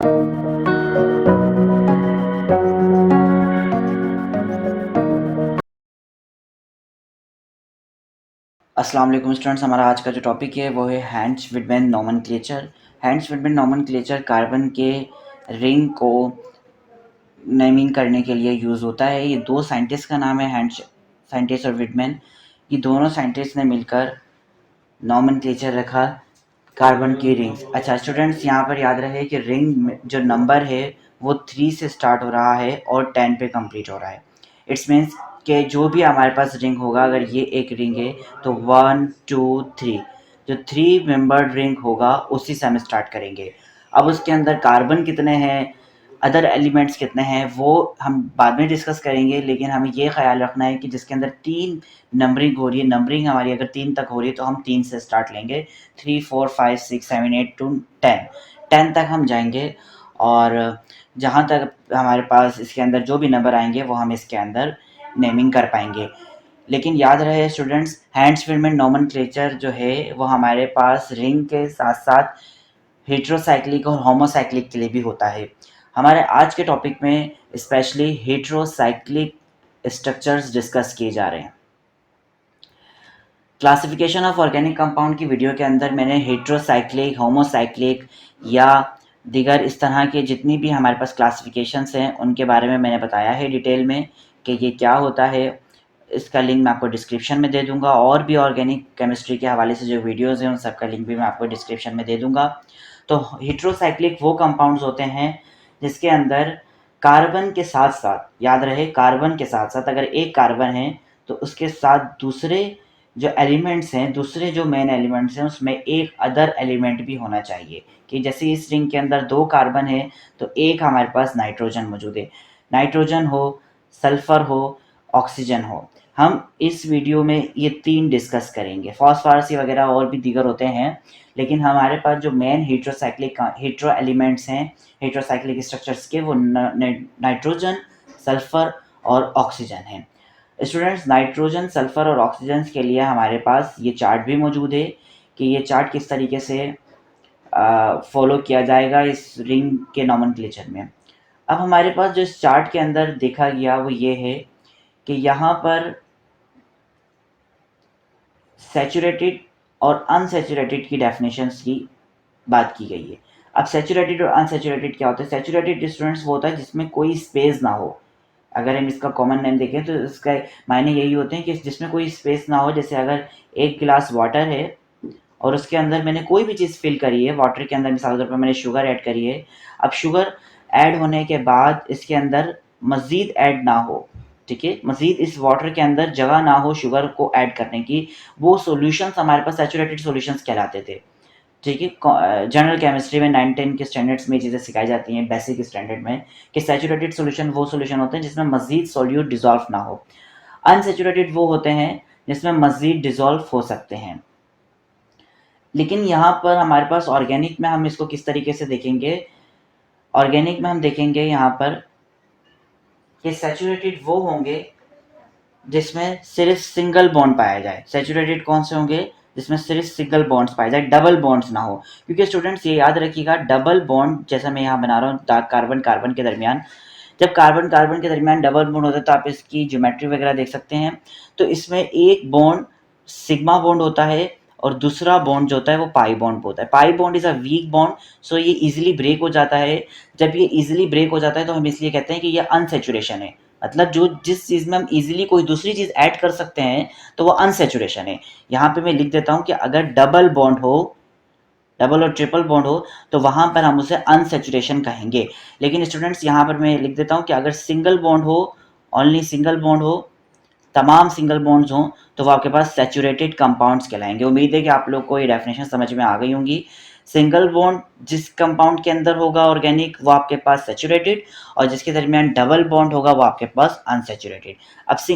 अस्सलाम वालेकुम स्टूडेंट्स, हमारा आज का जो टॉपिक है वो है हैंड्स-विडमेन नोमेनक्लेचर। हैंड्स-विडमेन नोमेनक्लेचर कार्बन के रिंग को नेमिंग करने के लिए यूज़ होता है। ये दो साइंटिस्ट का नाम है, साइंटिस्ट और विडमेन। ये दोनों साइंटिस्ट ने मिलकर नोमेनक्लेचर रखा कार्बन की रिंग्स। अच्छा स्टूडेंट्स, यहाँ पर याद रहे कि रिंग में जो नंबर है वो 3 से स्टार्ट हो रहा है और 10 पे कंप्लीट हो रहा है। इट्स मीन्स कि जो भी हमारे पास रिंग होगा, अगर ये एक रिंग है तो 1 2 3, जो 3 मेंबर्ड रिंग होगा उसी से हम स्टार्ट करेंगे। अब उसके अंदर कार्बन कितने हैं, अदर एलिमेंट्स कितने हैं, वो हम बाद में डिस्कस करेंगे, लेकिन हमें ये ख्याल रखना है कि जिसके अंदर 3 नंबरिंग हो रही है, नंबरिंग हमारी अगर 3 तक हो रही है तो हम 3 से स्टार्ट लेंगे। 3 4 5 6 7 8 टू 10, 10 तक हम जाएंगे और जहाँ तक हमारे पास इसके अंदर जो भी नंबर आएंगे वो हम इसके अंदर नेमिंग कर पाएंगे। लेकिन याद रहे स्टूडेंट्स, हैंड्स-विडमेन नोमेनक्लेचर जो है वो हमारे पास रिंग के साथ साथ हेटेरोसाइक्लिक और होमोसाइक्लिक के लिए भी होता है। हमारे आज के टॉपिक में स्पेशली हेटेरोसाइक्लिक स्ट्रक्चर्स डिस्कस किए जा रहे हैं। क्लासिफिकेशन ऑफ ऑर्गेनिक कंपाउंड की वीडियो के अंदर मैंने हेटेरोसाइक्लिक, होमोसाइक्लिक या दीगर इस तरह के जितनी भी हमारे पास क्लासिफिकेशंस हैं उनके बारे में मैंने बताया है डिटेल में कि ये क्या होता है। इसका लिंक मैं आपको डिस्क्रिप्शन में दे दूंगा, और भी ऑर्गेनिक केमिस्ट्री के हवाले से जो वीडियोस हैं उन सब का लिंक भी मैं आपको डिस्क्रिप्शन में दे दूंगा। तो हेटेरोसाइक्लिक वो कंपाउंड्स होते हैं जिसके अंदर कार्बन के साथ साथ, याद रहे कार्बन के साथ साथ अगर एक कार्बन है तो उसके साथ दूसरे जो एलिमेंट्स हैं, दूसरे जो मेन एलिमेंट्स हैं उसमें एक अदर एलिमेंट भी होना चाहिए। कि जैसे इस रिंग के अंदर 2 कार्बन है तो एक हमारे पास नाइट्रोजन मौजूद है। नाइट्रोजन हो, सल्फर हो, ऑक्सीजन हो। हम इस वीडियो में ये 3 डिस्कस करेंगे। फॉस्फोरस वगैरह और भी दीगर होते हैं, लेकिन हमारे पास जो मेन हेटेरो एलिमेंट्स हैं, हेटेरोसाइक्लिक स्ट्रक्चर्स के, वो नाइट्रोजन, सल्फर और ऑक्सीजन हैं। स्टूडेंट्स, नाइट्रोजन, सल्फर और ऑक्सीजन के लिए हमारे पास ये चार्ट भी मौजूद है कि ये चार्ट किस तरीके से फॉलो किया जाएगा इस रिंग के नोमेनक्लेचर में। अब हमारे पास जो इस चार्ट के अंदर देखा गया वो ये है कि यहाँ पर सैचुरेटेड और अनसैचुरेटेड की डेफिनेशंस की बात की गई है। अब सैचुरेटेड और अनसैचुरेटेड क्या होता है? सैचुरेटेड स्टूडेंट्स वो होता है जिसमें कोई स्पेस ना हो। अगर हम इसका कॉमन नेम देखें तो इसका मायने यही होते हैं कि जिसमें कोई स्पेस ना हो। जैसे अगर एक गिलास वाटर है और उसके अंदर मैंने कोई भी चीज़ फिल करी है, वाटर के अंदर मिसाल के तौर पर मैंने शुगर ऐड करी है। अब शुगर ऐड होने के बाद इसके अंदर मज़ीद ऐड ना हो, ठीक है, मज़ीद इस वाटर के अंदर जगह ना हो शुगर को ऐड करने की, वो सॉल्यूशंस हमारे पास सैचुरेटेड सॉल्यूशंस कहलाते थे। ठीक है, जनरल केमिस्ट्री में 9-10 के स्टैंडर्ड्स में ये चीज़ें सिखाई जाती हैं, बेसिक स्टैंडर्ड में, कि सैचुरेटेड सॉल्यूशन वो सॉल्यूशन होते हैं जिसमें मज़ीद सॉल्यूट डिज़ोल्व ना हो। अनसैचुरेटेड वो होते हैं जिसमें मज़ीद डिज़ोल्व हो सकते हैं। लेकिन यहाँ पर हमारे पास ऑर्गेनिक में हम इसको किस तरीके से देखेंगे? ऑर्गेनिक में हम देखेंगे यहाँ पर कि सैचुरेटेड वो होंगे जिसमें सिर्फ सिंगल बॉन्ड पाया जाए। सैचुरेटेड कौन से होंगे? जिसमें सिर्फ सिंगल बॉन्ड्स पाए जाए, डबल बॉन्ड्स ना हो। क्योंकि स्टूडेंट्स ये याद रखिएगा, डबल बॉन्ड जैसा मैं यहाँ बना रहा हूँ कार्बन कार्बन के दरमियान, जब कार्बन कार्बन के दरमियान डबल बॉन्ड होता है तो आप इसकी ज्योमेट्री वगैरह देख सकते हैं। तो इसमें एक बॉन्ड सिग्मा बॉन्ड होता है और दूसरा बॉन्ड जो होता है वो पाई बॉन्ड होता है। Pi bond is a weak bond, so ये इजीली ब्रेक हो जाता है। जब ये इजीली ब्रेक हो जाता है तो हम इसलिए कहते हैं कि ये अनसैचुरेशन है। मतलब जो जिस चीज़ में हम इजीली कोई दूसरी चीज़ ऐड कर सकते हैं तो वो अनसैचुरेशन है। यहाँ पे मैं लिख देता हूँ कि अगर डबल बॉन्ड हो, डबल और ट्रिपल बॉन्ड हो, तो वहाँ पर हम उसे अनसैचुरेशन कहेंगे। लेकिन स्टूडेंट्स यहाँ पर मैं लिख देता हूँ कि अगर सिंगल बॉन्ड हो, ओनली सिंगल बॉन्ड हो, तमाम सिंगल बॉन्ड्स हों, तो वो आपके पास सैचुरेटेड कंपाउंड्स कहलाएंगे। उम्मीद है कि आप लोग को ये डेफिनेशन समझ में आ गई होंगी। सिंगल बॉन्ड जिस कंपाउंड के अंदर होगा ऑर्गेनिक, वो आपके पास सैचुरेटेड, और जिसके दरमियान डबल बॉन्ड होगा वो आपके पास अनसैचुरेटेड।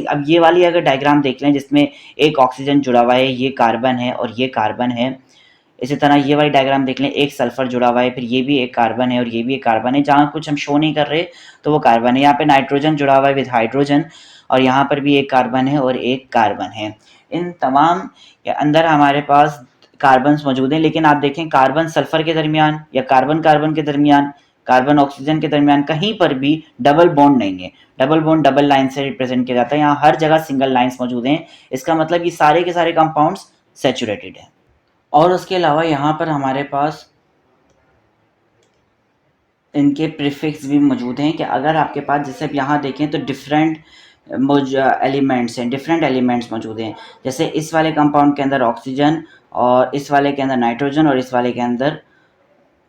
अब ये वाली अगर डायग्राम देख लें जिसमें एक ऑक्सीजन जुड़ा हुआ है, ये कार्बन है और ये कार्बन है। इसी तरह ये वाली डायग्राम देख लें, एक सल्फर जुड़ा हुआ है, फिर ये भी एक कार्बन है और ये भी एक कार्बन है। जहाँ कुछ हम शो नहीं कर रहे तो वो कार्बन है। यहाँ पे नाइट्रोजन जुड़ा हुआ है विद हाइड्रोजन, और यहाँ पर भी एक कार्बन है और एक कार्बन है। इन तमाम के अंदर हमारे पास कार्बन्स मौजूद हैं। लेकिन आप देखें कार्बन सल्फर के दरमियान या कार्बन कार्बन के दरमियान कार्बन ऑक्सीजन के दरमियान कहीं पर भी डबल बॉन्ड नहीं है। डबल बॉन्ड डबल लाइन से रिप्रेजेंट किया जाता है, यहाँ हर जगह सिंगल लाइंस मौजूद हैं। इसका मतलब ये सारे के सारे कंपाउंड्स सैचुरेटेड हैं। और उसके अलावा यहाँ पर हमारे पास इनके प्रीफिक्स भी मौजूद हैं कि अगर आपके पास, जैसे अब यहाँ देखें तो डिफरेंट एलिमेंट्स हैं, डिफरेंट एलिमेंट्स मौजूद हैं। जैसे इस वाले कंपाउंड के अंदर ऑक्सीजन, और इस वाले के अंदर नाइट्रोजन, और इस वाले के अंदर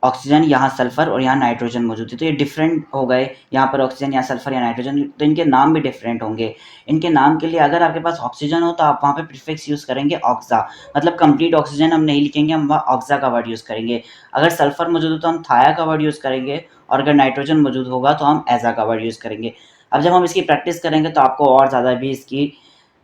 ऑक्सीजन, यहाँ सल्फर और यहाँ नाइट्रोजन मौजूद है। तो ये डिफरेंट हो गए, यहाँ पर ऑक्सीजन, यहाँ सल्फर, या नाइट्रोजन, तो इनके नाम भी डिफरेंट होंगे। इनके नाम के लिए अगर आपके पास ऑक्सीजन हो तो आप वहाँ पे प्रीफिक्स यूज़ करेंगे ऑक्सा, मतलब कंप्लीट ऑक्सीजन हम नहीं लिखेंगे, हम वहाँ ऑक्सा का वर्ड यूज़ करेंगे। अगर सल्फर मौजूद हो तो हम थाया का वर्ड यूज़ करेंगे, और अगर नाइट्रोजन मौजूद होगा तो हम एजा का वर्ड यूज़ करेंगे। अब जब हम इसकी प्रैक्टिस करेंगे तो आपको और ज़्यादा भी इसकी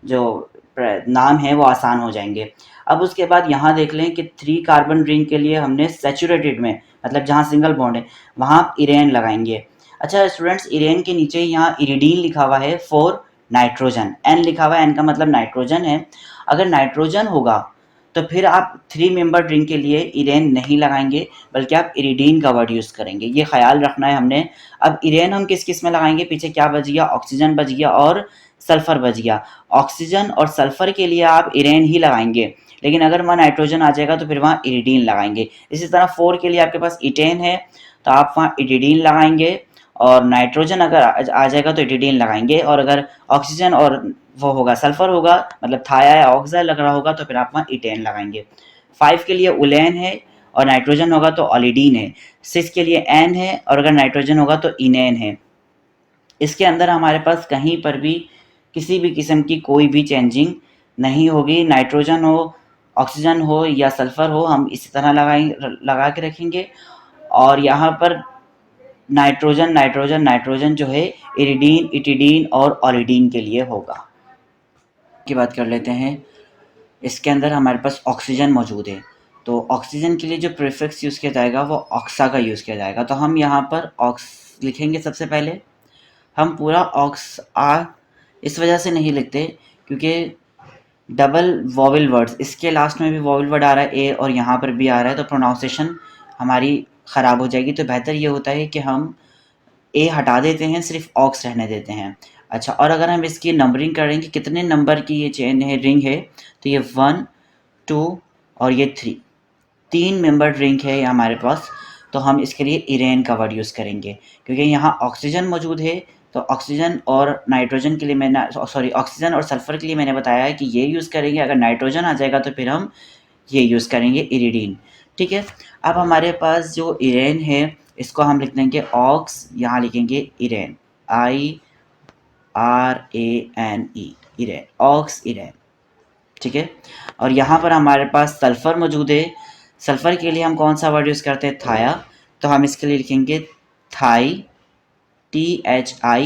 जो नाम है वो आसान हो जाएंगे। अब उसके बाद यहाँ देख लें कि 3 कार्बन रिंग के लिए हमने सैचुरेटेड में, मतलब जहाँ सिंगल बॉन्ड है वहाँ आप इरेन लगाएंगे। अच्छा स्टूडेंट्स, इरेन के नीचे यहाँ इरिडीन लिखा हुआ है फॉर नाइट्रोजन, एन लिखा हुआ है, एन का मतलब नाइट्रोजन है। अगर नाइट्रोजन होगा तो फिर आप 3 मेंबर रिंग के लिए इरेन नहीं लगाएंगे, बल्कि आप इरिडीन का वर्ड यूज़ करेंगे, ये ख्याल रखना है हमने। अब इरेन हम किस किस में लगाएंगे, पीछे क्या बच गया, ऑक्सीजन बच गया और सल्फर बच गया। ऑक्सीजन और सल्फर के लिए आप इरेन ही लगाएंगे, लेकिन अगर वहाँ नाइट्रोजन आ जाएगा तो फिर वहाँ इरिडीन लगाएंगे। इसी तरह 4 के लिए आपके पास इटेन है तो आप वहाँ इरिडीन लगाएंगे, और नाइट्रोजन अगर आ जाएगा तो इरिडीन लगाएंगे, और अगर ऑक्सीजन और वो होगा सल्फर होगा, मतलब थाया या ऑक्सा लग रहा होगा, तो फिर आप वहाँ इटेन लगाएंगे। 5 के लिए उलेन है और नाइट्रोजन होगा तो ऑलिडीन है। 6 के लिए एन है और अगर नाइट्रोजन होगा तो इनेन है। इसके अंदर हमारे पास कहीं पर भी किसी भी किस्म की कोई भी चेंजिंग नहीं होगी, नाइट्रोजन हो, ऑक्सीजन हो या सल्फर हो, हम इसी तरह लगा के रखेंगे। और यहाँ पर नाइट्रोजन नाइट्रोजन नाइट्रोजन जो है इरिडीन, इटिडीन और ऑलिडीन के लिए होगा। की बात कर लेते हैं, इसके अंदर हमारे पास ऑक्सीजन मौजूद है, तो ऑक्सीजन के लिए जो प्रीफिक्स यूज़ किया जाएगा वो ऑक्सा का यूज़ किया जाएगा। तो हम यहाँ पर ऑक्स लिखेंगे। सबसे पहले हम पूरा ऑक्स आ इस वजह से नहीं लिखते क्योंकि डबल वॉवल वर्ड्स, इसके लास्ट में भी वॉवल वर्ड आ रहा है ए, और यहाँ पर भी आ रहा है, तो प्रोनाउंसिएशन हमारी ख़राब हो जाएगी। तो बेहतर ये होता है कि हम ए हटा देते हैं, सिर्फ ऑक्स रहने देते हैं। अच्छा, और अगर हम इसकी नंबरिंग करेंगे कितने नंबर की ये चेन है, रिंग है, तो ये 1 2 और ये 3 मेंबर रिंग है ये हमारे पास। तो हम इसके लिए इरेन का वर्ड यूज़ करेंगे क्योंकि यहाँ ऑक्सीजन मौजूद है। तो ऑक्सीजन और नाइट्रोजन के लिए मैंने, सॉरी, ऑक्सीजन और सल्फर के लिए मैंने बताया है कि ये यूज़ करेंगे। अगर नाइट्रोजन आ जाएगा तो फिर हम ये यूज़ करेंगे इरिडीन। ठीक है, अब हमारे पास जो इरेन है इसको हम लिख देंगे ऑक्स, यहाँ लिखेंगे इरेन, IRANE, इरेन, ऑक्स इरेन। ठीक है, और यहाँ पर हमारे पास सल्फ़र मौजूद है। सल्फ़र के लिए हम कौन सा वर्ड यूज़ करते हैं, थाया, तो हम इसके लिए लिखेंगे थाई, THI,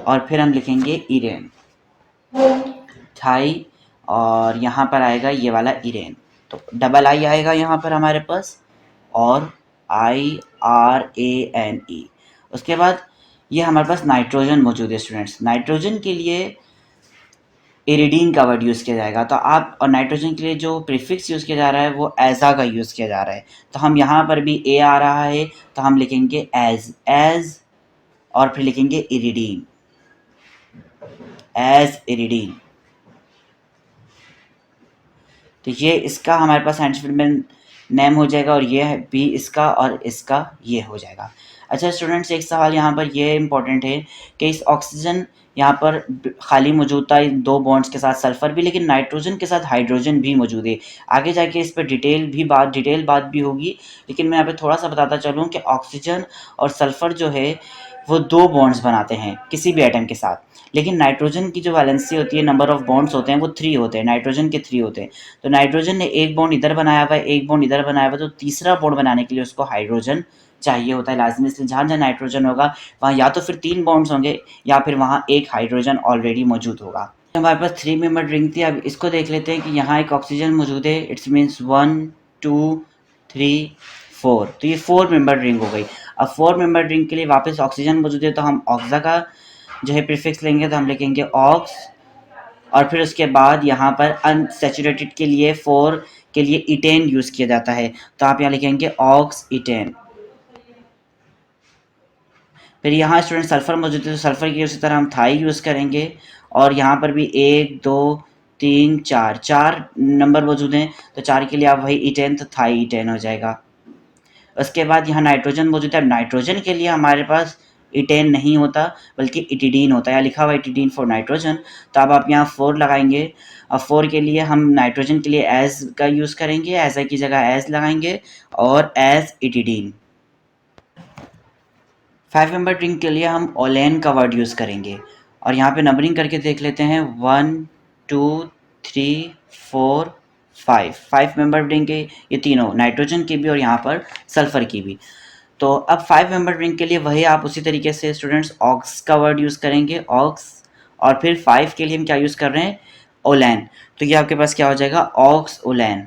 और फिर हम लिखेंगे इरेन, थाई, और यहाँ पर आएगा ये वाला इरेन, तो डबल आई आएगा यहाँ पर हमारे पास, और IRANE। उसके बाद ये हमारे पास नाइट्रोजन मौजूद है स्टूडेंट्स। नाइट्रोजन के लिए इरिडीन का वर्ड यूज़ किया जाएगा, तो आप, और नाइट्रोजन के लिए जो प्रीफिक्स यूज़ किया जा रहा है वो एज़ा का यूज़ किया जा रहा है। तो हम यहाँ पर भी ए आ रहा है तो हम लिखेंगे एज, और फिर लिखेंगे इरिडीन, एज इरिडीन। तो ये इसका हमारे पास साइंटिफिक नेम हो जाएगा, और ये है भी इसका, और इसका ये हो जाएगा। अच्छा स्टूडेंट्स, एक सवाल यहाँ पर ये इम्पोर्टेंट है कि इस ऑक्सीजन यहाँ पर खाली मौजूद था 2 बॉन्ड्स के साथ सल्फ़र भी, लेकिन नाइट्रोजन के साथ हाइड्रोजन भी मौजूद है। आगे जाके इस पर डिटेल बात भी होगी, लेकिन मैं यहाँ पे थोड़ा सा बताता चलूँ कि ऑक्सीजन और सल्फ़र जो है वो 2 बॉन्ड्स बनाते हैं किसी भी एटम के साथ, लेकिन नाइट्रोजन की जो वैलेंसी होती है, नंबर ऑफ बॉन्ड्स होते हैं वो 3 होते हैं, नाइट्रोजन के 3 होते हैं। तो नाइट्रोजन ने एक बॉन्ड इधर बनाया हुआ है, एक बॉन्ड इधर बनाया हुआ है, तो तीसरा बॉन्ड बनाने के लिए उसको हाइड्रोजन चाहिए होता है लाजमी। इसलिए जहाँ जहाँ नाइट्रोजन होगा वहाँ या तो फिर 3 बॉन्ड्स होंगे या फिर वहाँ एक हाइड्रोजन ऑलरेडी मौजूद होगा। हमारे पास 3 मेंबर रिंग थी। अब इसको देख लेते हैं कि यहाँ एक ऑक्सीजन मौजूद है, इट्स मीन्स 1 2 3 4, तो ये 4 मेंबर रिंग हो गई। अब 4 मेंबर रिंग के लिए वापस ऑक्सीजन मौजूद है, तो हम ऑक्सा का जो है प्रीफिक्स लेंगे, तो हम लिखेंगे ऑक्स, और फिर उसके बाद यहाँ पर अनसैचुरेटेड के लिए 4 के लिए इटेन यूज़ किया जाता है, तो आप यहाँ लिखेंगे ऑक्स इटेन। फिर यहाँ स्टूडेंट सल्फ़र मौजूद है, तो सल्फ़र की उसी तरह हम थाई यूज़ करेंगे, और यहाँ पर भी 1 2 3 4 4 नंबर मौजूद हैं, तो 4 के लिए आप वही ईटेन, तो थाई ईटेन हो जाएगा। उसके बाद यहाँ नाइट्रोजन मौजूद है। नाइट्रोजन के लिए हमारे पास इटेन नहीं होता बल्कि इटिडीन होता है, या लिखा हुआ इटिडीन फॉर नाइट्रोजन, तो अब आप यहाँ 4 लगाएंगे। अब 4 के लिए हम नाइट्रोजन के लिए एज का यूज़ करेंगे, एज की जगह एज लगाएंगे और एज इटिडीन। 5 मेंबर रिंग के लिए हम ओलेन का वर्ड यूज़ करेंगे, और यहाँ पे नंबरिंग करके देख लेते हैं 1 2 3 4 5 मेंबर रिंग के ये तीनों, नाइट्रोजन की भी और यहाँ पर सल्फ़र की भी। तो अब 5 मेंबर रिंग के लिए वही आप उसी तरीके से स्टूडेंट्स ऑक्स का वर्ड यूज़ करेंगे, ऑक्स, और फिर 5 के लिए हम क्या यूज़ कर रहे हैं, ओलैन, तो ये आपके पास क्या हो जाएगा, ऑक्स ओलैन।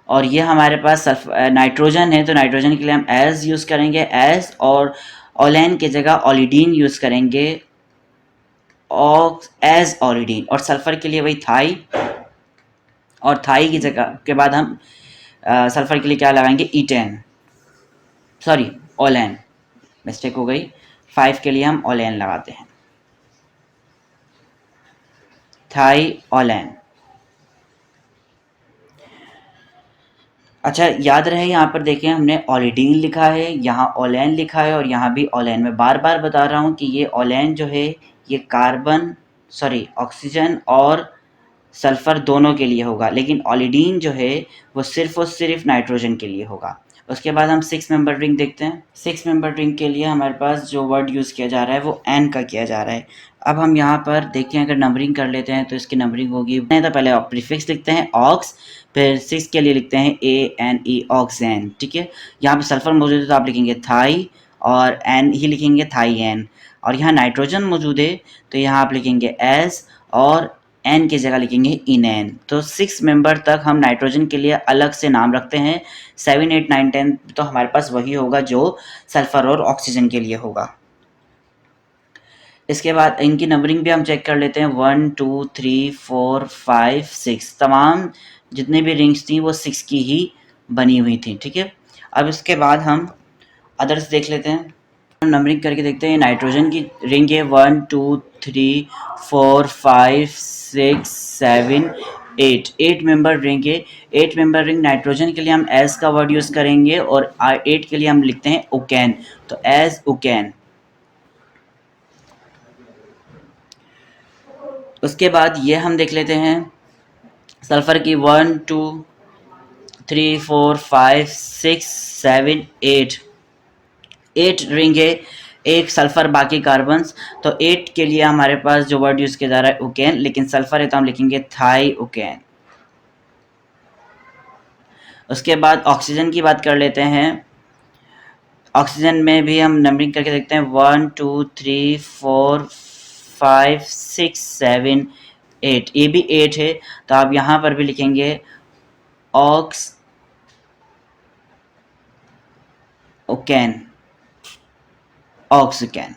और ये हमारे पास नाइट्रोजन है, तो नाइट्रोजन के लिए हम एज यूज़ करेंगे एज, और ओलैन की जगह ओलिडीन यूज़ करेंगे, ऑक्स एज ओलिडीन। और सल्फ़र के लिए वही थाई, और थाई की जगह के बाद हम सल्फ़र के लिए क्या लगाएंगे, ईटेन, सॉरी ओलैन, मिस्टेक हो गई। 5 के लिए हम ओलैन लगाते हैं, थाई ओलैन। अच्छा याद रहे, यहाँ पर देखें हमने ओलिडीन लिखा है, यहाँ ओलैन लिखा है, और यहाँ भी ओलैन। मैं बार बार बता रहा हूँ कि ये ओलैन जो है ये कार्बन, सॉरी ऑक्सीजन और सल्फ़र दोनों के लिए होगा, लेकिन ओलिडीन जो है वो सिर्फ़ और सिर्फ नाइट्रोजन के लिए होगा। उसके बाद हम 6 मेंबर रिंग देखते हैं। 6 मेंबर रिंग के लिए हमारे पास जो वर्ड यूज़ किया जा रहा है वो एन का किया जा रहा है। अब हम यहाँ पर देखें, अगर नंबरिंग कर लेते हैं तो इसकी नंबरिंग होगी, तो पहले प्रीफिक्स लिखते हैं ऑक्स, फिर 6 के लिए लिखते हैं ANE, ऑक्सैन, ठीक है। यहाँ पे सल्फ़र मौजूद है तो आप लिखेंगे थाई, और एन ही लिखेंगे थाई एन। और यहाँ नाइट्रोजन मौजूद है तो यहाँ आप लिखेंगे एस, और एन की जगह लिखेंगे इनएन। तो 6 मेंबर तक हम नाइट्रोजन के लिए अलग से नाम रखते हैं, 7 8 9 10 तो हमारे पास वही होगा जो सल्फ़र और ऑक्सीजन के लिए होगा। इसके बाद इनकी नंबरिंग भी हम चेक कर लेते हैं, 1 2 3 4 5 6, तमाम जितने भी रिंग्स थी वो 6 की ही बनी हुई थी, ठीक है। अब इसके बाद हम अदर्स देख लेते हैं, नंबरिंग करके देखते हैं। नाइट्रोजन की रिंग है 1 2 3 4 5 6 7 8, 8 मेंबर रिंग है। 8 मेंबर रिंग नाइट्रोजन के लिए हम एस का वर्ड यूज़ करेंगे, और 8 के लिए हम लिखते हैं ओकैन, तो एज ओकैन। उसके बाद ये हम देख लेते हैं सल्फ़र की 1 2 3 4 5 6 7 8, 8 रिंग है, एक सल्फ़र बाकी कार्बन्स, तो 8 के लिए हमारे पास जो वर्ड यूज़ किया जा रहा है ओकेन, लेकिन सल्फ़र है तो हम लिखेंगे थाई ओकेन। उसके बाद ऑक्सीजन की बात कर लेते हैं। ऑक्सीजन में भी हम नंबरिंग करके देखते हैं, 1 2 3 4 5 6 7 8, ये भी 8 है तो आप यहाँ पर भी लिखेंगे ऑक्स ओकेन, ऑक्सीकैन।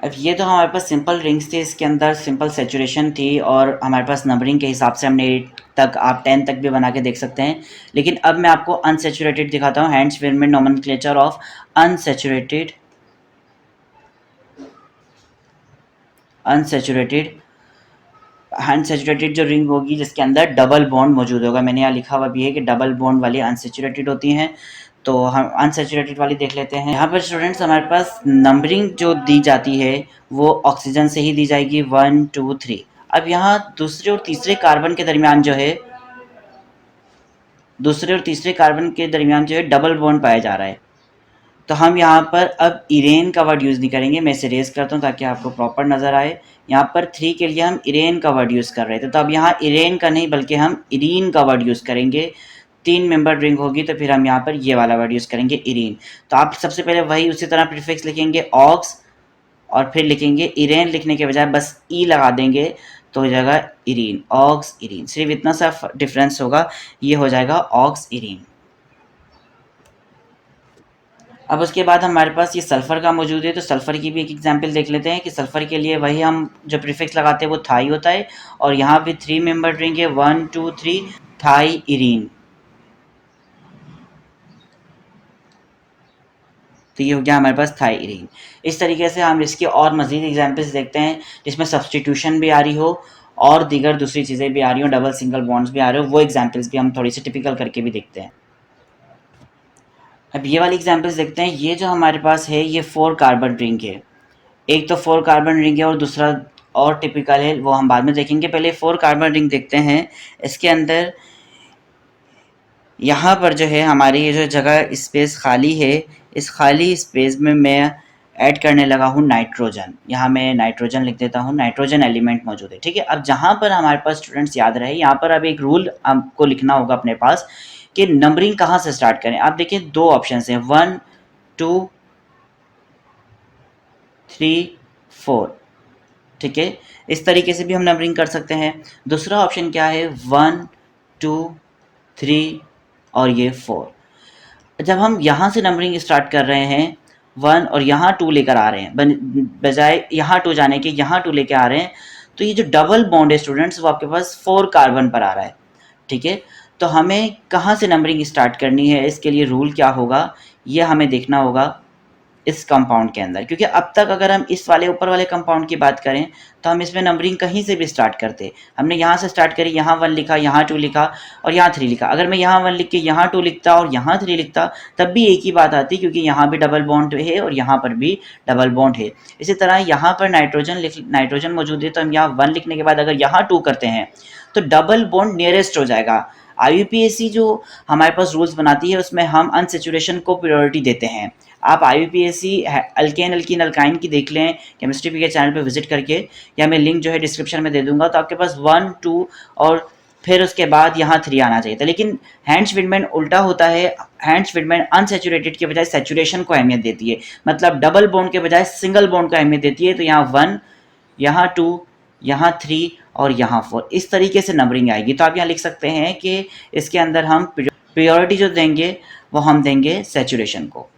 अब ये तो हमारे पास सिंपल रिंग्स थे, इसके अंदर सिंपल सेचुरेशन थी, और हमारे पास नंबरिंग के हिसाब से हमने 8 तक, आप 10 तक भी बना के देख सकते हैं। लेकिन अब मैं आपको अनसेचुरेटेड दिखाता हूँ, hands filament nomenclature of unsaturated. Unsaturated unsaturated जो रिंग होगी जिसके अंदर डबल बॉन्ड मौजूद होगा, मैंने यहाँ लिखा हुआ भी है कि डबल बॉन्ड वाली अनसेचुरेटेड होती हैं, तो हम अनसेचुरेटेड वाली देख लेते हैं। यहाँ पर स्टूडेंट्स हमारे पास नंबरिंग जो दी जाती है वो ऑक्सीजन से ही दी जाएगी, 1 2 3। अब यहाँ दूसरे और तीसरे कार्बन के दरमियान जो है, दूसरे और तीसरे कार्बन के दरमियान जो है डबल बॉन्ड पाया जा रहा है, तो हम यहाँ पर अब इरेन का वर्ड यूज़ नहीं करेंगे। मैं इसे रेज करता हूँ ताकि आपको प्रॉपर नज़र आए। यहाँ पर 3 के लिए हम इरेन का वर्ड यूज़ कर रहे थे, तो अब यहाँ इरेन का नहीं बल्कि हम इरीन का वर्ड यूज़ करेंगे। 3 मेंबर रिंग होगी तो फिर हम यहाँ पर ये वाला वर्ड यूज़ करेंगे इरीन। तो आप सबसे पहले वही उसी तरह प्रीफिक्स लिखेंगे ऑक्स, और फिर लिखेंगे इरेन, लिखने के बजाय बस ई लगा देंगे तो हो जाएगा इरीन, ऑक्स इरीन, सिर्फ इतना सा डिफरेंस होगा, ये हो जाएगा ऑक्स इरीन। अब उसके बाद हमारे पास ये सल्फ़र का मौजूद है, तो सल्फ़र की भी एक एग्जांपल देख लेते हैं कि सल्फ़र के लिए वही हम जो प्रीफिक्स लगाते हैं वो थाई होता है, और यहाँ पे 3 मेंबर रिंग है 1 2 3, थाईरीन। तो ये हो गया हमारे पास थाईरीन। इस तरीके से हम इसके और मज़ीद एग्जांपल्स देखते हैं जिसमें सब्सटीट्यूशन भी आ रही हो और दीगर दूसरी चीज़ें भी आ रही हो, डबल सिंगल बॉन्ड्स भी आ रहे हो, वो एग्जांपल्स भी हम थोड़ी सी टिपिकल करके भी देखते हैं। अब ये वाली एग्जांपल्स देखते हैं। ये जो हमारे पास है ये 4 कार्बन रिंग है। एक तो 4 कार्बन रिंग है और दूसरा और टिपिकल है, वो हम बाद में देखेंगे। पहले 4 कार्बन रिंग देखते हैं। इसके अंदर यहाँ पर जो है हमारी ये जो जगह स्पेस खाली है, इस खाली स्पेस में मैं ऐड करने लगा हूँ नाइट्रोजन। यहाँ मैं नाइट्रोजन लिख देता हूँ, नाइट्रोजन एलिमेंट मौजूद है, ठीक है। अब जहाँ पर हमारे पास स्टूडेंट्स याद रहे, यहाँ पर अब एक रूल आपको लिखना होगा अपने पास कि नंबरिंग कहाँ से स्टार्ट करें। आप देखिए 2 ऑप्शन हैं, 1 2 3 4, ठीक है। इस तरीके से भी हम नंबरिंग कर सकते हैं। दूसरा ऑप्शन क्या है, 1 2 3 और ये 4। जब हम यहाँ से नंबरिंग स्टार्ट कर रहे हैं 1 और यहाँ 2 लेकर आ रहे हैं, बजाय यहाँ 2 जाने के यहाँ 2 लेकर आ रहे हैं, तो ये जो डबल बॉन्ड है स्टूडेंट्स वो आपके पास 4 कार्बन पर आ रहा है, ठीक है। तो हमें कहाँ से नंबरिंग स्टार्ट करनी है, इसके लिए रूल क्या होगा ये हमें देखना होगा इस कंपाउंड के अंदर। क्योंकि अब तक अगर हम इस वाले ऊपर वाले कंपाउंड की बात करें तो हम इसमें नंबरिंग कहीं से भी स्टार्ट करते। हमने यहाँ से स्टार्ट करी, यहाँ 1 लिखा, यहाँ 2 लिखा और यहाँ 3 लिखा। अगर मैं यहाँ 1 लिख के यहाँ 2 लिखता और यहाँ 3 लिखता तब भी एक ही बात आती, क्योंकि यहाँ भी डबल बॉन्ड है और यहाँ पर भी डबल बॉन्ड है। इसी तरह यहाँ पर नाइट्रोजन मौजूद है, तो हम यहाँ 1 लिखने के बाद अगर यहाँ 2 करते हैं तो डबल बॉन्ड नियरेस्ट हो जाएगा। IUPAC जो हमारे पास रूल्स बनाती है उसमें हम अनसेचुरेशन को प्रायोरिटी देते हैं। आप IUPAC अल्केन अल्कीन अल्काइन की देख लें केमिस्ट्री के चैनल पे विजिट करके, या मैं लिंक जो है डिस्क्रिप्शन में दे दूंगा। तो आपके पास 1 2 और फिर उसके बाद यहाँ 3 आना चाहिए था, लेकिन हैंड्स विडमैन उल्टा होता है। हैंड्स विडमैन अनसेचुरेटेड के बजाय सेचुरेशन को अहमियत देती है, मतलब डबल बॉन्ड के बजाय सिंगल बॉन्ड को अहमियत देती है। तो यहाँ 1, यहाँ 2, यहाँ 3 और यहाँ 4, इस तरीके से नंबरिंग आएगी। तो आप यहाँ लिख सकते हैं कि इसके अंदर हम प्रायोरिटी जो देंगे वो हम देंगे सेचुरेशन को।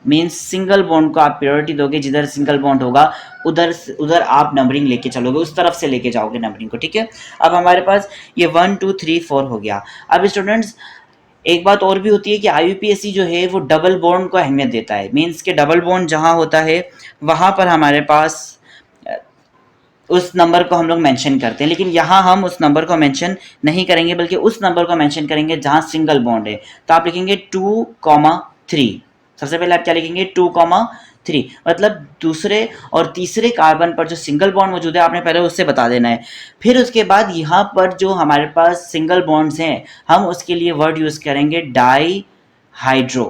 मीन्स सिंगल बॉन्ड को आप प्रायोरिटी दोगे, जिधर सिंगल बॉन्ड होगा उधर आप नंबरिंग लेके चलोगे, उस तरफ से लेके जाओगे नंबरिंग को, ठीक है। अब हमारे पास ये 1 2 3 4 हो गया। अब स्टूडेंट्स एक बात और भी होती है कि IUPAC जो है वो डबल बॉन्ड को अहमियत देता है। मीन्स के डबल बॉन्ड जहाँ होता है वहाँ पर हमारे पास उस नंबर को हम लोग मेंशन करते हैं, लेकिन यहाँ हम उस नंबर को मेंशन नहीं करेंगे, बल्कि उस नंबर को मेंशन करेंगे जहाँ सिंगल बॉन्ड है। तो आप लिखेंगे 2,3। सबसे पहले आप क्या लिखेंगे, 2,3, मतलब दूसरे और तीसरे कार्बन पर जो सिंगल बॉन्ड मौजूद है आपने पहले उससे बता देना है। फिर उसके बाद यहाँ पर जो हमारे पास सिंगल बॉन्ड्स हैं हम उसके लिए वर्ड यूज़ करेंगे डाई हाइड्रो,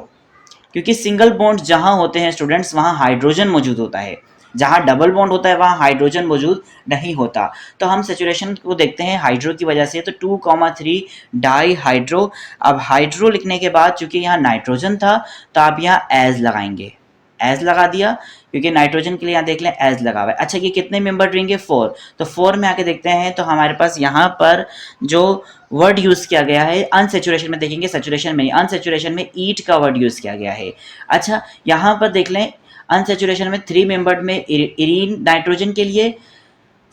क्योंकि सिंगल बॉन्ड जहाँ होते हैं स्टूडेंट्स वहाँ हाइड्रोजन मौजूद होता है, जहाँ डबल बॉन्ड होता है वहाँ हाइड्रोजन मौजूद नहीं होता। तो हम सेचुरेशन को देखते हैं हाइड्रो की वजह से, तो 2,3 डाई हाइड्रो। अब हाइड्रो लिखने के बाद चूंकि यहाँ नाइट्रोजन था तो आप यहाँ एज लगाएंगे, एज लगा दिया, क्योंकि नाइट्रोजन के लिए यहाँ देख लें एज लगा हुआ है। अच्छा, ये कितने मेंबर रिंग है, 4। तो 4 में आके देखते हैं तो हमारे पास यहाँ पर जो वर्ड यूज़ किया गया है अनसेचुरेशन में देखेंगे, सेचुरेशन में नहीं, अनसेचुरेशन में ईट का वर्ड यूज़ किया गया है। अच्छा, यहाँ पर देख लें अनसेचुरेशन में 3 मेंबर्ड में इरीन नाइट्रोजन के लिए,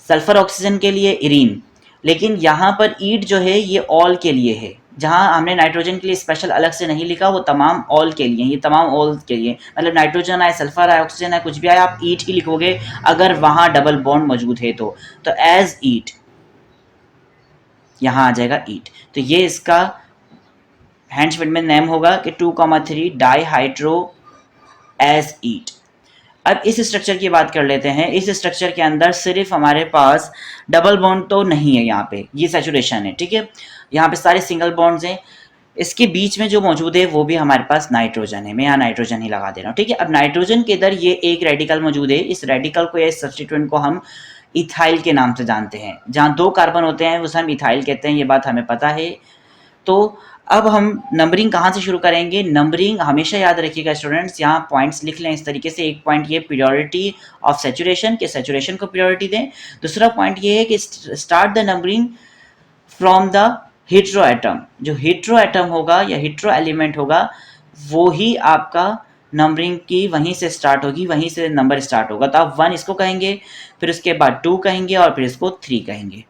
सल्फर ऑक्सीजन के लिए इरीन, लेकिन यहाँ पर ईट जो है ये ऑल के लिए है। जहाँ हमने नाइट्रोजन के लिए स्पेशल अलग से नहीं लिखा, वो तमाम ऑल के लिए, ये तमाम ऑल के लिए, मतलब नाइट्रोजन आए, सल्फर आए, ऑक्सीजन आए, कुछ भी आए, आप ईट ही लिखोगे अगर वहाँ डबल बॉन्ड मौजूद है तो एज ईट यहाँ आ जाएगा ईट। तो ये इसका हैंड्स विडमैन नेम होगा कि 2,3 डाई हाइड्रो एज ईट। अब इस स्ट्रक्चर की बात कर लेते हैं। इस स्ट्रक्चर के अंदर सिर्फ हमारे पास डबल बॉन्ड तो नहीं है, यहाँ पे ये सैचुरेशन है, ठीक है। यहाँ पे सारे सिंगल बॉन्ड्स हैं। इसके बीच में जो मौजूद है वो भी हमारे पास नाइट्रोजन है। मैं यहाँ नाइट्रोजन ही लगा दे रहा हूँ, ठीक है। अब नाइट्रोजन के इधर ये एक रेडिकल मौजूद है। इस रेडिकल को या इस सब्स्टिट्यूएंट को हम इथाइल के नाम से जानते हैं। जहाँ 2 कार्बन होते हैं उसे हम इथाइल कहते हैं, ये बात हमें पता है। तो अब हम नंबरिंग कहाँ से शुरू करेंगे, नंबरिंग हमेशा याद रखिएगा स्टूडेंट्स, यहाँ पॉइंट्स लिख लें इस तरीके से। एक पॉइंट ये प्रायोरिटी ऑफ सैचुरेशन, के सैचुरेशन को प्रायोरिटी दें। दूसरा पॉइंट ये है कि start the numbering from the hetero atom. जो हेट्रो एटम होगा या हेट्रो एलिमेंट होगा वो ही आपका नंबरिंग की वहीं से स्टार्ट होगी, वहीं से नंबर स्टार्ट होगा। तो आप 1 इसको कहेंगे, फिर उसके बाद 2 कहेंगे और फिर इसको 3 कहेंगे।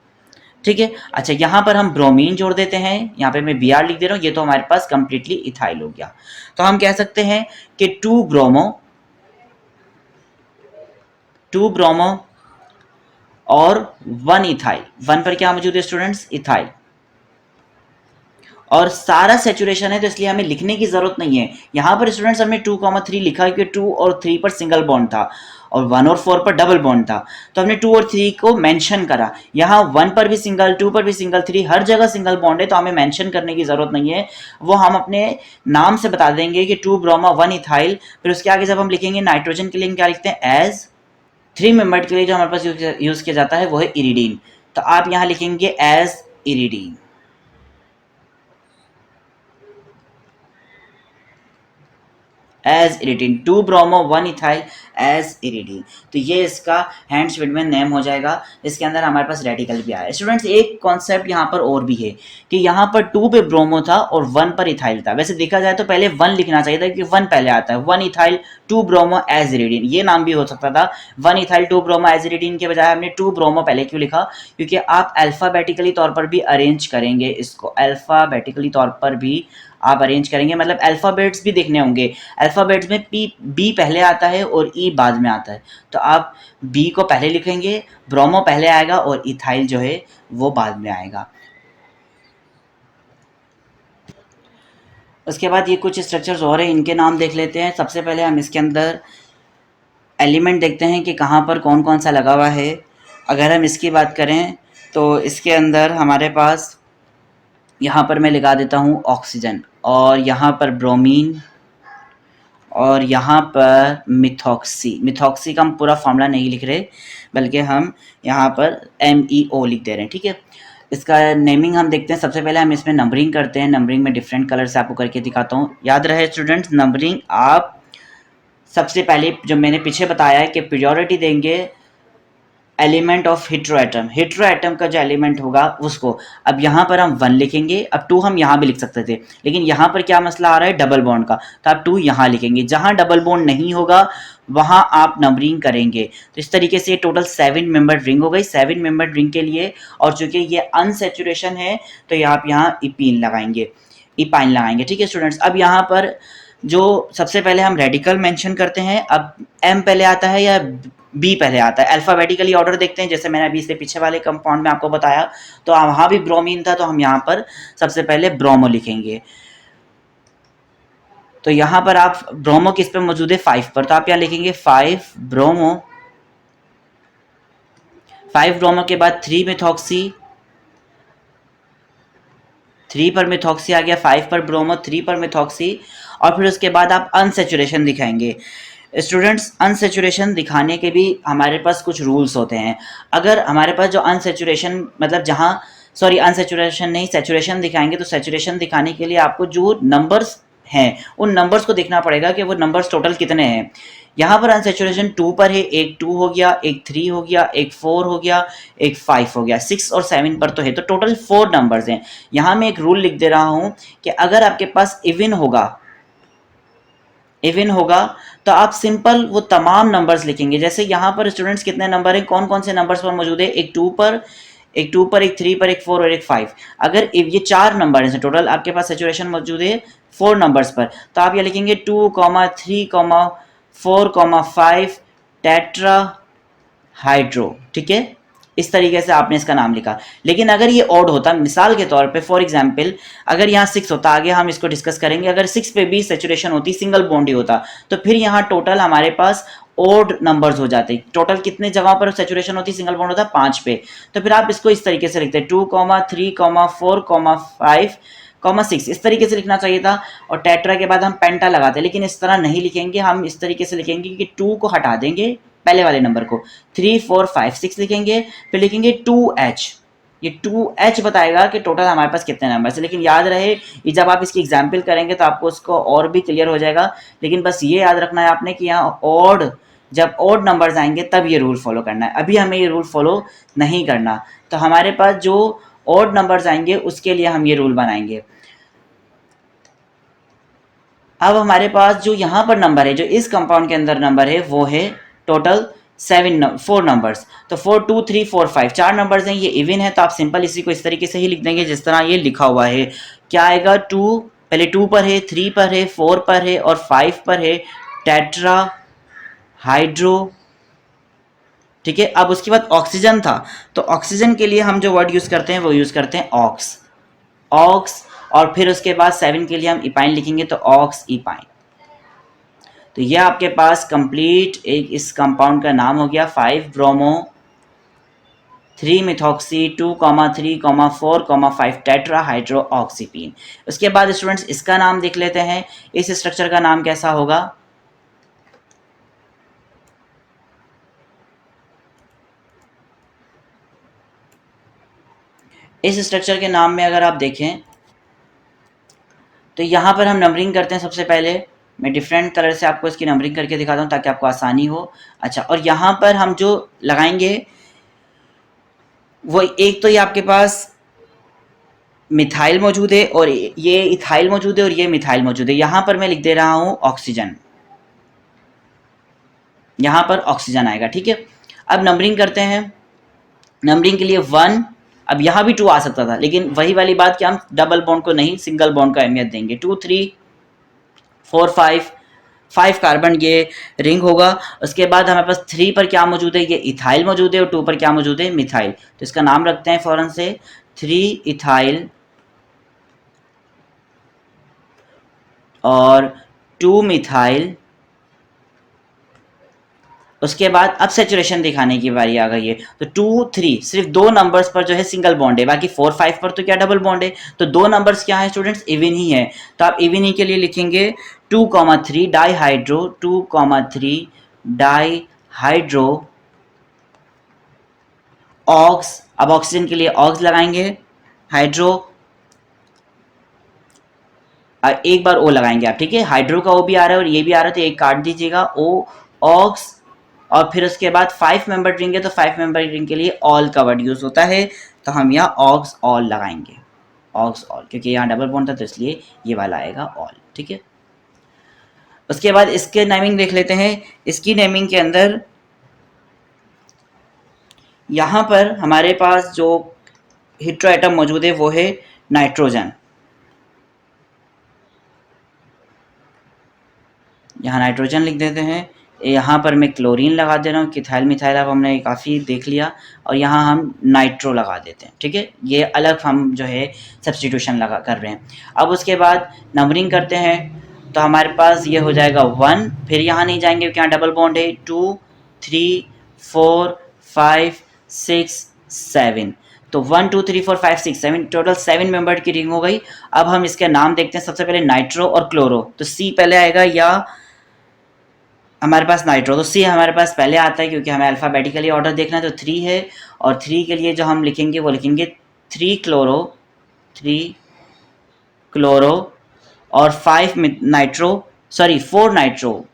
ठीक है। अच्छा, यहाँ पर हम ब्रोमीन जोड़ देते हैं, यहाँ पे मैं Br लिख दे रहा हूँ, ये तो हमारे पास कंप्लीटली इथाइल हो गया। तो हम कह सकते हैं कि 2 ब्रोमो और 1 इथाइल। 1 पर क्या मौजूद है स्टूडेंट्स? इथाइल। और सारा सेचुरेशन है तो इसलिए हमें लिखने की जरूरत नहीं है। यहाँ पर स्टूडेंट्स हमने 2,3 लिखा है क्योंकि 2 और 3 पर सिंगल बॉन्ड था और 1 और 4 पर डबल बॉन्ड था, तो हमने 2 और 3 को मेंशन करा। यहाँ 1 पर भी सिंगल, 2 पर भी सिंगल, 3 हर जगह सिंगल बॉन्ड है, तो हमें मेंशन करने की जरूरत नहीं है। वो हम अपने नाम से बता देंगे कि 2 ब्रोमा 1 इथाइल। फिर उसके आगे जब हम लिखेंगे नाइट्रोजन के लिए क्या लिखते हैं? एज। 3 मेंबर्ड के लिए जो हमारे पास यूज किया जाता है वो है इरिडीन, तो आप यहाँ लिखेंगे aziridine. Aziridine, 2 bromo 1 ethyl aziridine. तो ये इसका हैंड्स विडमैन नेम हो जाएगा। इसके अंदर हमारे पास रेडिकल भी आया। स्टूडेंट्स एक कॉन्सेप्ट यहाँ पर और भी है कि यहाँ पर 2 पे ब्रोमो था और 1 पर इथाइल था। वैसे देखा जाए तो पहले 1 लिखना चाहिए था क्योंकि 1 पहले आता है। 1 इथाइल 2 ब्रोमो एज इरिडीन, ये नाम भी हो सकता था। 1 इथाइल 2 ब्रोमो एज इरिडीन के बजाय हमने 2 ब्रोमो पहले क्यों लिखा? क्योंकि आप अल्फाबेटिकली तौर पर भी अरेंज करेंगे इसको, अल्फाबेटिकली तौर पर भी आप अरेंज करेंगे, मतलब अल्फ़ाबेट्स भी देखने होंगे। अल्फ़ाबेट्स में पी बी पहले आता है और ई बाद में आता है, तो आप बी को पहले लिखेंगे, ब्रोमो पहले आएगा और इथाइल जो है वो बाद में आएगा। उसके बाद ये कुछ स्ट्रक्चर्स और हैं, इनके नाम देख लेते हैं। सबसे पहले हम इसके अंदर एलिमेंट देखते हैं कि कहाँ पर कौन कौन सा लगा हुआ है। अगर हम इसकी बात करें तो इसके अंदर हमारे पास यहाँ पर मैं लगा देता हूँ ऑक्सीजन, और यहाँ पर ब्रोमीन, और यहाँ पर मिथॉक्सी। मिथॉक्सी का हम पूरा फॉर्मूला नहीं लिख रहे बल्कि हम यहाँ पर MEO लिख दे रहे हैं, ठीक है। इसका नेमिंग हम देखते हैं। सबसे पहले हम इसमें नंबरिंग करते हैं। नंबरिंग में डिफरेंट कलर से आपको करके दिखाता हूँ। याद रहे स्टूडेंट्स, नंबरिंग आप सबसे पहले जो मैंने पीछे बताया है कि प्रियोरिटी देंगे एलिमेंट ऑफ हिट्रोएटम, हिट्रोएटम का जो एलिमेंट होगा उसको। अब यहाँ पर हम 1 लिखेंगे, अब 2 हम यहाँ भी लिख सकते थे, लेकिन यहाँ पर क्या मसला आ रहा है? डबल बॉन्ड का, तो आप 2 यहाँ लिखेंगे। जहाँ डबल बॉन्ड नहीं होगा वहाँ आप नंबरिंग करेंगे। तो इस तरीके से टोटल 7 मेंबर्ड रिंग हो गई। 7 मेंबर्ड रिंग के लिए, और चूंकि ये अनसेचुरेशन है तो आप यहाँ इपीन लगाएंगे, इपाइन लगाएंगे, ठीक है स्टूडेंट्स। अब यहाँ पर जो सबसे पहले हम रेडिकल मेंशन करते हैं। अब M पहले आता है या बी पहले आता है? अल्फाबेटिकली ऑर्डर देखते हैं, जैसे मैंने अभी इससे पीछे वाले कंपाउंड में आपको बताया, तो वहाँ भी ब्रोमीन था, तो हम यहाँ पर सबसे पहले ब्रोमो लिखेंगे। तो यहाँ पर आप ब्रोमो किस पे मौजूद है? 5 पर, तो आप यहाँ लिखेंगे 5 ब्रोमो। 5 ब्रोमो के बाद 3 मिथॉक्सी, 3 पर मिथॉक्सी आ गया। 5 पर ब्रोमो, 3 पर मिथॉक्सी, और फिर उसके बाद आप अनसेचुरेशन दिखाएंगे। स्टूडेंट्स अनसेचुरेशन दिखाने के भी हमारे पास कुछ रूल्स होते हैं। अगर हमारे पास जो अनसेचुरेशन, मतलब जहाँ, सॉरी अनसेचुरेशन नहीं, सेचुरेशन दिखाएंगे, तो सेचुरेशन दिखाने के लिए आपको जो नंबर्स हैं उन नंबर्स को देखना पड़ेगा कि वो नंबर्स टोटल कितने हैं। यहाँ पर अनसेचुरेशन 2 पर है, एक 2 हो गया, एक 3 हो गया, एक 4 हो गया, एक 5 हो गया, 6 और 7 पर तो है, तो टोटल 4 नंबर्स हैं। यहाँ मैं एक रूल लिख दे रहा हूँ कि अगर आपके पास इवन होगा, इवन होगा, तो आप सिंपल वो तमाम नंबर्स लिखेंगे। जैसे यहाँ पर स्टूडेंट्स कितने नंबर हैं, कौन कौन से नंबर्स पर मौजूद है? एक 2 पर, एक 2 पर, एक 3 पर, एक 4 और एक 5। अगर ये 4 नंबर हैं टोटल, आपके पास सेचुरेशन मौजूद है 4 नंबर्स पर, तो आप ये लिखेंगे 2, 3, 4, 5 टेट्रा हाइड्रो, ठीक है। इस तरीके से आपने इसका नाम लिखा। लेकिन अगर ये ऑड होता, मिसाल के तौर पे फॉर एग्जांपल, अगर यहाँ 6 होता, आगे हम इसको डिस्कस करेंगे, अगर 6 पे भी सेचुरेशन होती, सिंगल बॉन्ड ही होता, तो फिर यहाँ टोटल हमारे पास ओड नंबर्स हो जाते। टोटल कितने जगह पर सेचुरेशन होती, सिंगल बॉन्ड होता? 5 पे। तो फिर आप इसको इस तरीके से लिखते हैं 2, 3, 4, 5, 6, इस तरीके से लिखना चाहिए था। और टेट्रा के बाद हम पेंटा लगाते हैं, लेकिन इस तरह नहीं लिखेंगे, हम इस तरीके से लिखेंगे कि 2 को हटा देंगे, पहले वाले नंबर को, 3, 4, 5, 6 लिखेंगे, फिर लिखेंगे 2H। ये 2H बताएगा कि टोटल हमारे पास कितने नंबर है। लेकिन याद रहे, ये जब आप इसकी एग्जाम्पल करेंगे तो आपको उसको और भी क्लियर हो जाएगा। लेकिन बस ये याद रखना है आपने कि यहाँ ऑड, जब ऑड नंबर्स आएंगे तब ये रूल फॉलो करना है। अभी हमें ये रूल फॉलो नहीं करना। तो हमारे पास जो ऑड नंबर्स आएंगे उसके लिए हम ये रूल बनाएंगे। अब हमारे पास जो यहाँ पर नंबर है, जो इस कंपाउंड के अंदर नंबर है, वो है टोटल 4 नंबर्स, तो 4 2 3 4 5 4 नंबर्स हैं, ये इवन है, तो आप सिंपल इसी को इस तरीके से ही लिख देंगे जिस तरह ये लिखा हुआ है। क्या आएगा, 2 पहले 2 पर है, 3 पर है, 4 पर है और 5 पर है, टेट्रा हाइड्रो। ठीक है, अब उसके बाद ऑक्सीजन था, तो ऑक्सीजन के लिए हम जो वर्ड यूज करते हैं वो यूज करते हैं ऑक्स, ऑक्स। और फिर उसके बाद 7 के लिए हम इपाइन लिखेंगे, तो ऑक्स इपाइन। तो यह आपके पास कंप्लीट एक इस कंपाउंड का नाम हो गया 5 ब्रोमो 3 मिथॉक्सी 2,3,4,5 टेट्रा हाइड्रो ऑक्सीपीन। उसके बाद स्टूडेंट्स इसका नाम देख लेते हैं, इस स्ट्रक्चर का नाम कैसा होगा। इस स्ट्रक्चर के नाम में अगर आप देखें तो यहाँ पर हम नंबरिंग करते हैं। सबसे पहले मैं डिफरेंट कलर से आपको इसकी नंबरिंग करके दिखाता हूँ ताकि आपको आसानी हो। अच्छा, और यहाँ पर हम जो लगाएंगे वो एक तो ये आपके पास मिथाइल मौजूद है और ये इथाइल मौजूद है और ये मिथाइल मौजूद है। यहाँ पर मैं लिख दे रहा हूँ ऑक्सीजन, यहाँ पर ऑक्सीजन आएगा। ठीक है, अब नंबरिंग करते हैं। नंबरिंग के लिए 1, अब यहाँ भी 2 आ सकता था, लेकिन वही वाली बात कि हम डबल बॉन्ड को नहीं सिंगल बॉन्ड को अहमियत देंगे। 2 3 4 5 कार्बन ये रिंग होगा। उसके बाद हमारे पास 3 पर क्या मौजूद है, ये इथाइल मौजूद है और 2 पर क्या मौजूद है, मिथाइल। तो इसका नाम रखते हैं फौरन से 3 इथाइल और 2 मिथाइल। उसके बाद अब सेचुरेशन दिखाने की बारी आ गई है, तो 2 3 सिर्फ 2 नंबर्स पर जो है सिंगल बॉन्ड है, बाकी 4 5 पर तो क्या डबल बॉन्ड है। तो 2 नंबर्स क्या है स्टूडेंट्स, इवन ही है, तो आप इवन ही के लिए लिखेंगे 2,3 dihydro 2,3 dihydro ox. अब ऑक्सीजन के लिए ऑक्स लगाएंगे, हाइड्रो एक बार ओ लगाएंगे आप। ठीक है, हाइड्रो का ओ भी आ रहा है और ये भी आ रहा है, तो एक काट दीजिएगा ओ ऑक्स। और फिर उसके बाद 5 मेंबर रिंग है, तो 5 मेंबर रिंग के लिए ऑल का वर्ड यूज होता है, तो हम यहाँ ऑक्स ऑल लगाएंगे, ऑक्स ऑल, क्योंकि यहाँ डबल बॉन्ड था तो इसलिए ये वाला आएगा ऑल। ठीक है, उसके बाद इसके नेमिंग देख लेते हैं। इसकी नेमिंग के अंदर यहाँ पर हमारे पास जो हेटेरो एटम मौजूद है वो है नाइट्रोजन। यहाँ नाइट्रोजन लिख देते हैं। यहाँ पर मैं क्लोरीन लगा दे रहा हूँ, किथाइल मिथाइल अब हमने काफ़ी देख लिया, और यहाँ हम नाइट्रो लगा देते हैं। ठीक है, ये अलग हम जो है सब्स्टिट्यूशन लगा कर रहे हैं। अब उसके बाद नंबरिंग करते हैं, तो हमारे पास ये हो जाएगा 1, फिर यहाँ नहीं जाएंगे क्योंकि यहाँ डबल बॉन्ड है, 2 3 4 5 6 7, तो 1 2 3 4 5 6 7 टोटल 7 मेंबर की रिंग हो गई। अब हम इसके नाम देखते हैं, सबसे पहले नाइट्रो और क्लोरो, तो सी पहले आएगा या हमारे पास नाइट्रो, तो सी हमारे पास पहले आता है क्योंकि हमें अल्फ़ाबेटिकली ऑर्डर देखना है, तो 3 है। और 3 के लिए जो हम लिखेंगे वो लिखेंगे 3 क्लोरो और 5 नाइट्रो, सॉरी 4 नाइट्रो।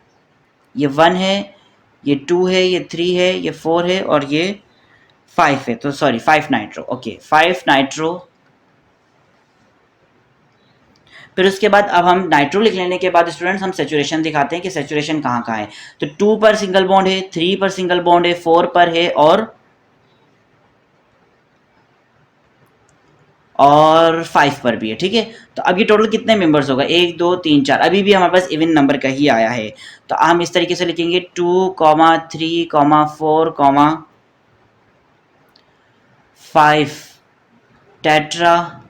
ये 1 है, ये 2 है, ये 3 है, ये 4 है और ये 5 है, तो सॉरी 5 नाइट्रो। Okay, 5 nitro. फिर उसके बाद अब हम नाइट्रो लिख लेने के बाद स्टूडेंट्स हम सेचुरेशन दिखाते हैं कि सेचुरेशन कहाँ कहाँ है। तो 2 पर सिंगल बॉन्ड है, 3 पर सिंगल बॉन्ड है, 4 पर है और 5 पर भी है। ठीक है, तो अभी टोटल कितने मेंबर्स होगा, 1 2 3 4, अभी भी हमारे पास इवन नंबर का ही आया है, तो हम इस तरीके से लिखेंगे 2, 3, 4, 5 टेट्रा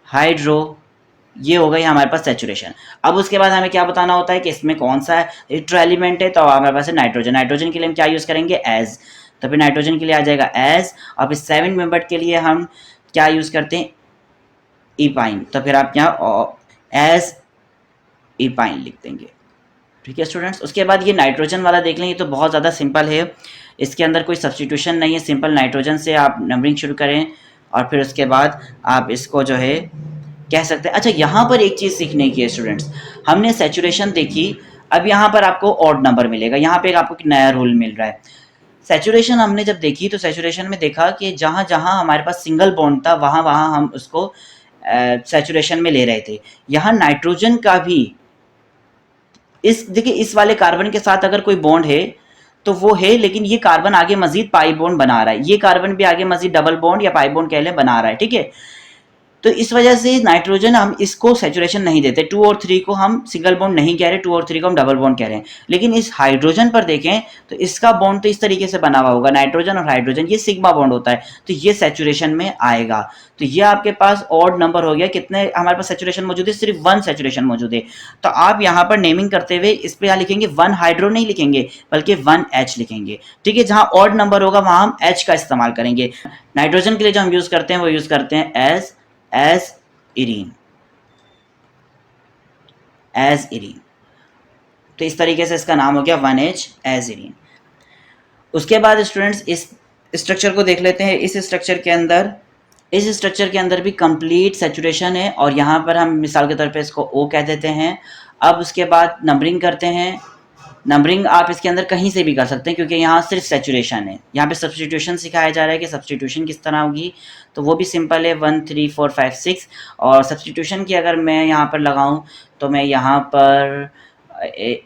हाइड्रो, ये हो गई हमारे पास सेचुरेशन। अब उसके बाद हमें क्या बताना होता है कि इसमें कौन सा हेटेरो एलिमेंट है, तो हमारे पास है नाइट्रोजन। नाइट्रोजन के लिए हम क्या यूज़ करेंगे, एज, तो फिर नाइट्रोजन के लिए आ जाएगा एज, और फिर 7 मेंबर के लिए हम क्या यूज़ करते हैं, इपाइन, तो फिर आप यहाँ एज इपाइन लिख देंगे। ठीक है स्टूडेंट्स, उसके बाद ये नाइट्रोजन वाला देख लें, ये तो बहुत ज़्यादा सिंपल है, इसके अंदर कोई सब्स्टिट्यूशन नहीं है, सिंपल नाइट्रोजन से आप नंबरिंग शुरू करें और फिर उसके बाद आप इसको जो है कह सकते हैं। अच्छा, यहाँ पर एक चीज़ सीखने की है स्टूडेंट्स, हमने सेचुरेशन देखी, अब यहाँ पर आपको ऑड नंबर मिलेगा, यहाँ पे आपको एक नया रूल मिल रहा है। सेचुरेशन हमने जब देखी तो सेचुरेशन में देखा कि जहाँ जहाँ हमारे पास सिंगल बॉन्ड था वहाँ वहाँ हम उसको सेचुरेशन में ले रहे थे। यहाँ नाइट्रोजन का भी इस देखिए, इस वाले कार्बन के साथ अगर कोई बॉन्ड है तो वो है, लेकिन ये कार्बन आगे मजीद पाई बॉन्ड बना रहा है, ये कार्बन भी आगे मजीद डबल बॉन्ड या पाई बॉन्ड कह लें बना रहा है, ठीक है। तो इस वजह से नाइट्रोजन हम इसको सैचुरेशन नहीं देते, 2 और 3 को हम सिंगल बॉन्ड नहीं कह रहे, 2 और 3 को हम डबल बॉन्ड कह रहे हैं। लेकिन इस हाइड्रोजन पर देखें तो इसका बॉन्ड तो इस तरीके से बना हुआ होगा, नाइट्रोजन और हाइड्रोजन, ये सिग्मा बॉन्ड होता है, तो ये सैचुरेशन में आएगा। तो ये आपके पास ऑड नंबर हो गया, कितने हमारे पास सैचुरेशन मौजूद है, सिर्फ 1 सैचुरेशन मौजूद है। तो आप यहाँ पर नेमिंग करते हुए इस पर यहाँ लिखेंगे 1 हाइड्रो नहीं लिखेंगे, बल्कि 1H लिखेंगे, ठीक है। जहाँ ऑड नंबर होगा वहाँ हम H का इस्तेमाल करेंगे। नाइट्रोजन के लिए जो हम यूज़ करते हैं वो यूज़ करते हैं एज इरीन, एज इरीन। तो इस तरीके से इसका नाम हो गया 1H एज इरीन। उसके बाद स्टूडेंट्स इस स्ट्रक्चर को देख लेते हैं। इस स्ट्रक्चर के अंदर भी कंप्लीट सैचुरेशन है, और यहाँ पर हम मिसाल के तौर पे इसको O कह देते हैं। अब उसके बाद नंबरिंग करते हैं। नंबरिंग आप इसके अंदर कहीं से भी कर सकते हैं, क्योंकि यहाँ सिर्फ सैचुरेशन है। यहाँ पे सब्स्टिट्यूशन सिखाया जा रहा है कि सब्स्टिट्यूशन किस तरह होगी, तो वो भी सिंपल है, 1 3 4 5 6। और सब्स्टिट्यूशन की अगर मैं यहाँ पर लगाऊँ तो मैं यहाँ पर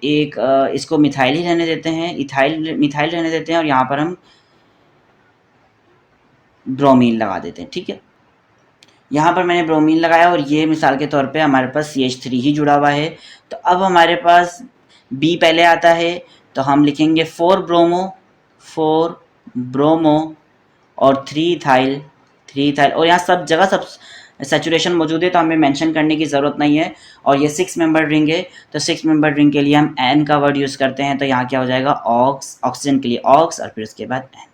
एक इसको मिथाइल ही रहने देते हैं, मिथाइल रहने देते हैं, और यहाँ पर हम ब्रोमीन लगा देते हैं, ठीक है। यहाँ पर मैंने ब्रोमीन लगाया, और ये मिसाल के तौर पे हमारे पास CH3 ही जुड़ा हुआ है। तो अब हमारे पास B पहले आता है, तो हम लिखेंगे 4 ब्रोमो और 3 इथाइल, और यहाँ सब जगह सब सैचुरेशन मौजूद है, तो हमें मेंशन करने की ज़रूरत नहीं है। और ये 6 मेंबर रिंग है, तो 6 मेंबर रिंग के लिए हम N का वर्ड यूज़ करते हैं, तो यहाँ क्या हो जाएगा, ऑक्सीजन के लिए ऑक्स और फिर उसके बाद N।